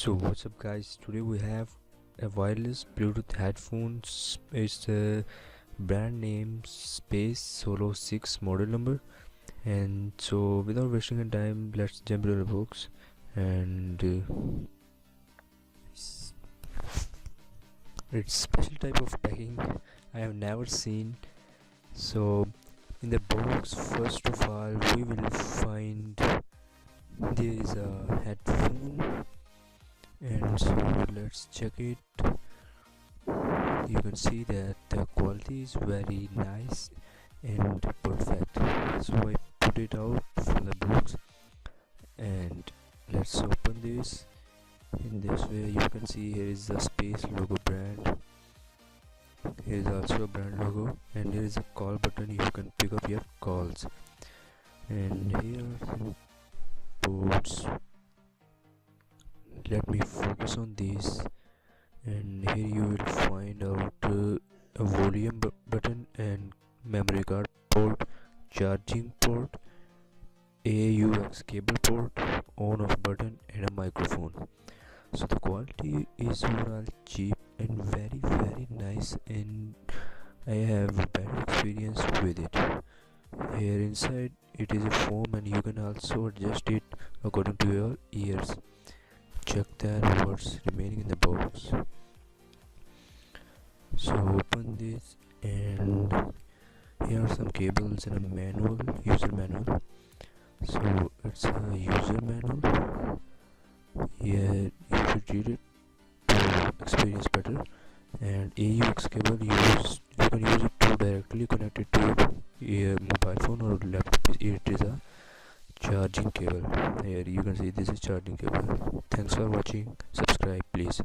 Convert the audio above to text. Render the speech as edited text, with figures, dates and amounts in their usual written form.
So what's up guys, today we have a wireless Bluetooth headphones. It's the brand name Space Solo 6 model number. And so without wasting any time, let's jump into the box. And it's special type of packing I have never seen. So in the box, first of all, we will find there is a headphone, and so let's check it. You can see that the quality is very nice and perfect. So I put it out from the box and let's open this. In this way you can see here is the Space logo brand. Here is also a brand logo, and here is a call button. You can pick up your calls, and here are some ports. Let me focus on this, and here you will find out a volume button and memory card port, charging port, AUX cable port, on off button, and a microphone. So the quality is overall cheap and very nice, and I have a better experience with it. Here inside it is a foam, and you can also adjust it according to your ears. Check that what's remaining in the box. So open this, and here are some cables and a manual, user manual. So it's a user manual. Yeah, you should read it to experience better. And AUX cable, you can use it to directly connect it to your mobile phone or laptop. It is a charging cable. Here you can see this is charging cable. Thanks for watching. Subscribe please.